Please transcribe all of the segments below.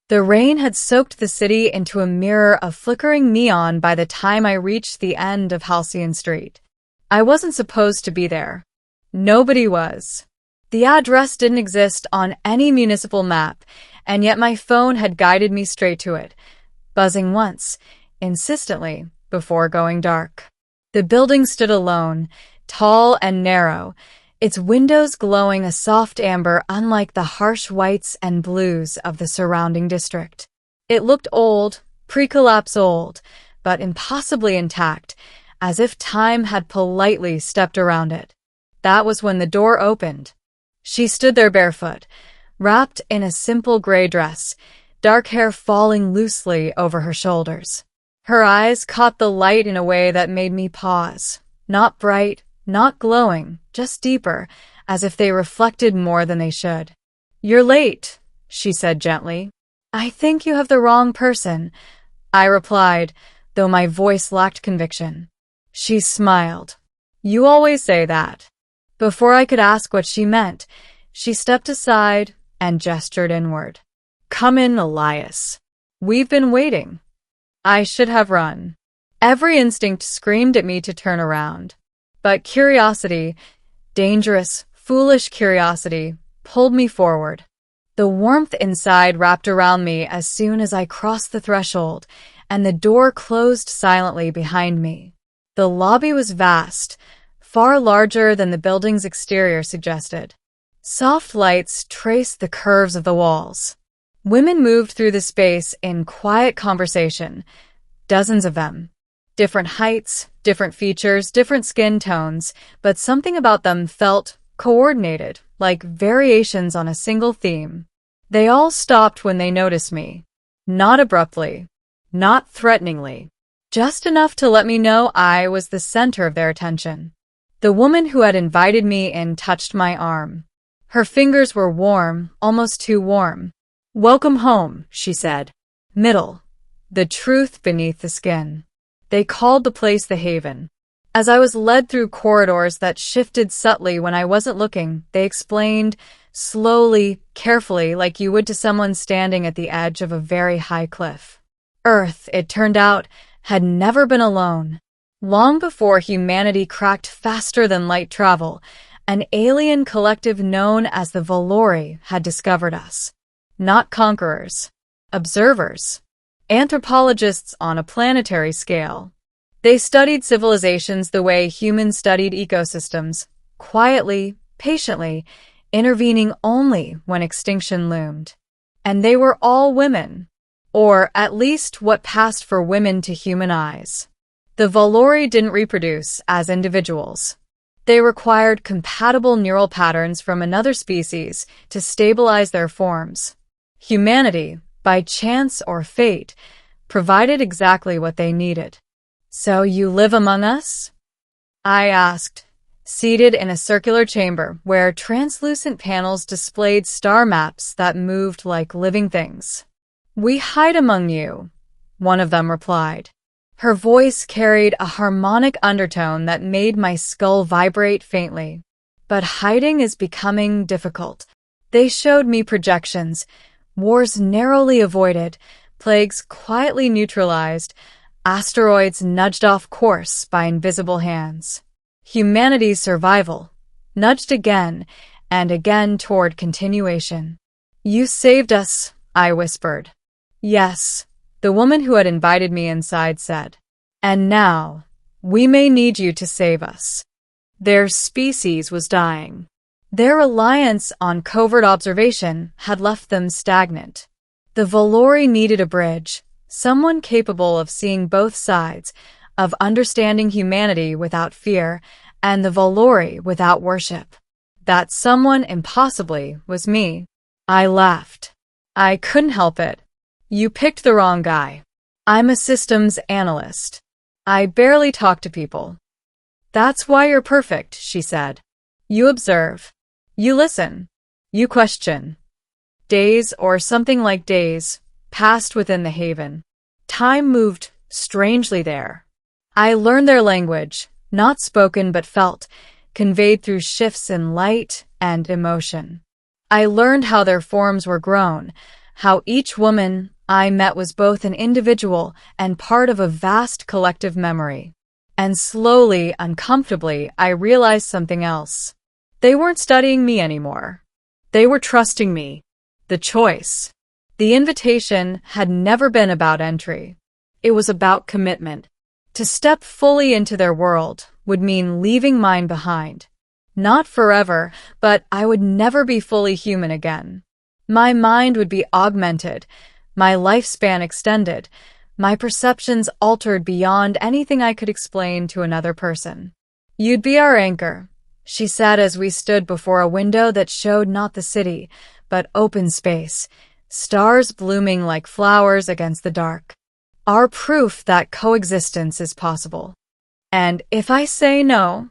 The rain had soaked the city into a mirror of flickering neon by the time I reached the end of Halcyon Street. I wasn't supposed to be there. Nobody was. The address didn't exist on any municipal map, and yet my phone had guided me straight to it, buzzing once, insistently, before going dark. The building stood alone, tall and narrow, its windows glowing a soft amber unlike the harsh whites and blues of the surrounding district. It looked old, pre-collapse old, but impossibly intact, as if time had politely stepped around it. That was when the door opened. She stood there barefoot, wrapped in a simple gray dress, dark hair falling loosely over her shoulders. Her eyes caught the light in a way that made me pause. Not bright, not glowing, just deeper, as if they reflected more than they should. "You're late," she said gently. "I think you have the wrong person," I replied, though my voice lacked conviction. She smiled. "You always say that." Before I could ask what she meant, she stepped aside and gestured inward. "Come in, Elias. We've been waiting." I should have run. Every instinct screamed at me to turn around. But curiosity, dangerous, foolish curiosity, pulled me forward. The warmth inside wrapped around me as soon as I crossed the threshold, and the door closed silently behind me. The lobby was vast, far larger than the building's exterior suggested. Soft lights traced the curves of the walls. Women moved through the space in quiet conversation, dozens of them. Different heights, different features, different skin tones, but something about them felt coordinated, like variations on a single theme. They all stopped when they noticed me. Not abruptly, not threateningly, just enough to let me know I was the center of their attention. The woman who had invited me in touched my arm. Her fingers were warm, almost too warm. "Welcome home," she said. Middle. The truth beneath the skin. They called the place the Haven. As I was led through corridors that shifted subtly when I wasn't looking, they explained, slowly, carefully, like you would to someone standing at the edge of a very high cliff. Earth, it turned out, had never been alone. Long before humanity cracked faster than light travel, an alien collective known as the Valori had discovered us. Not conquerors, observers, anthropologists on a planetary scale. They studied civilizations the way humans studied ecosystems, quietly, patiently, intervening only when extinction loomed. And they were all women, or at least what passed for women to human eyes. The Valori didn't reproduce as individuals. They required compatible neural patterns from another species to stabilize their forms. Humanity, by chance or fate, provided exactly what they needed. "So you live among us?" I asked, seated in a circular chamber where translucent panels displayed star maps that moved like living things. "We hide among you," one of them replied. Her voice carried a harmonic undertone that made my skull vibrate faintly. "But hiding is becoming difficult." They showed me projections, wars narrowly avoided, plagues quietly neutralized, asteroids nudged off course by invisible hands. Humanity's survival, nudged again and again toward continuation. "You saved us," I whispered. "Yes," the woman who had invited me inside said. "And now, we may need you to save us." Their species was dying. Their reliance on covert observation had left them stagnant. The Valori needed a bridge, someone capable of seeing both sides, of understanding humanity without fear, and the Valori without worship. That someone impossibly was me. I laughed. I couldn't help it. "You picked the wrong guy. I'm a systems analyst. I barely talk to people." "That's why you're perfect," she said. "You observe. You listen. You question." Days, or something like days, passed within the Haven. Time moved strangely there. I learned their language, not spoken but felt, conveyed through shifts in light and emotion. I learned how their forms were grown, how each woman I met was both an individual and part of a vast collective memory. And slowly, uncomfortably, I realized something else. They weren't studying me anymore. They were trusting me. The choice. The invitation had never been about entry. It was about commitment. To step fully into their world would mean leaving mine behind. Not forever, but I would never be fully human again. My mind would be augmented, my lifespan extended, my perceptions altered beyond anything I could explain to another person. "You'd be our anchor," she said as we stood before a window that showed not the city, but open space, stars blooming like flowers against the dark. "Our proof that coexistence is possible." "And if I say no?"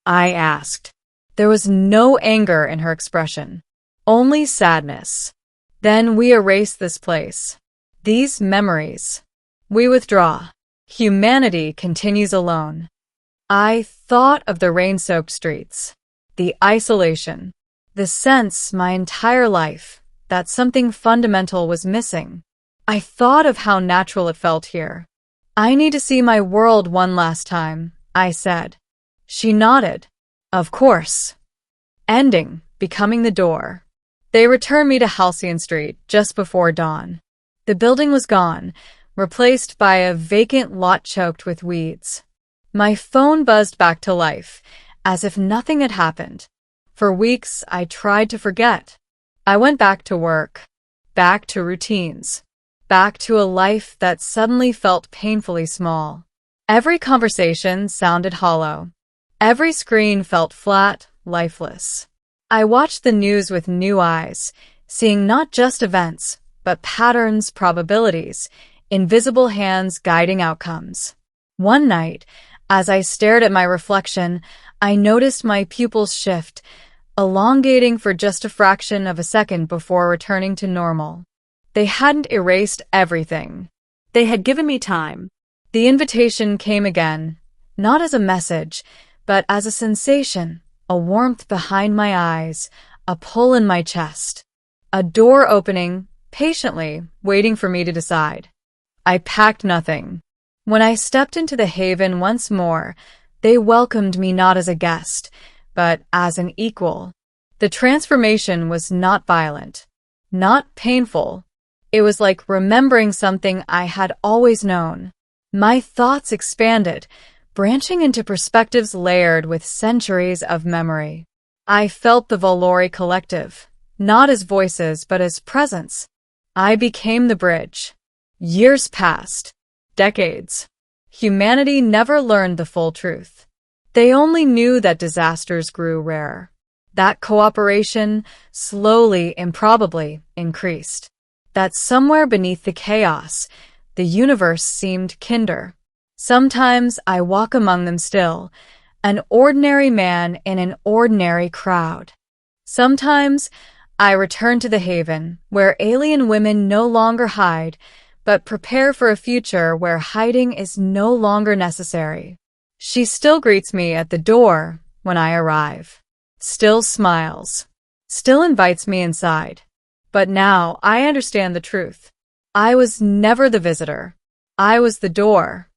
I asked. There was no anger in her expression, only sadness. "Then we erase this place. These memories. We withdraw. Humanity continues alone." I thought of the rain-soaked streets, the isolation, the sense my entire life that something fundamental was missing. I thought of how natural it felt here. "I need to see my world one last time," I said. She nodded. "Of course." Ending, becoming the door. They returned me to Halcyon Street just before dawn. The building was gone, replaced by a vacant lot choked with weeds. My phone buzzed back to life, as if nothing had happened. For weeks, I tried to forget. I went back to work, back to routines, back to a life that suddenly felt painfully small. Every conversation sounded hollow. Every screen felt flat, lifeless. I watched the news with new eyes, seeing not just events, but patterns, probabilities, invisible hands guiding outcomes. One night, as I stared at my reflection, I noticed my pupils shift, elongating for just a fraction of a second before returning to normal. They hadn't erased everything. They had given me time. The invitation came again, not as a message, but as a sensation, a warmth behind my eyes, a pull in my chest. A door opening, patiently, waiting for me to decide. I packed nothing. When I stepped into the haven once more, they welcomed me not as a guest, but as an equal. The transformation was not violent, not painful. It was like remembering something I had always known. My thoughts expanded, branching into perspectives layered with centuries of memory. I felt the Valori collective, not as voices but as presence. I became the bridge. Years passed. Decades. Humanity never learned the full truth. They only knew that disasters grew rare. That cooperation, slowly, improbably, increased. That somewhere beneath the chaos, the universe seemed kinder. Sometimes I walk among them still, an ordinary man in an ordinary crowd. Sometimes I return to the haven, where alien women no longer hide, but prepare for a future where hiding is no longer necessary. She still greets me at the door when I arrive, still smiles, still invites me inside. But now I understand the truth. I was never the visitor. I was the door.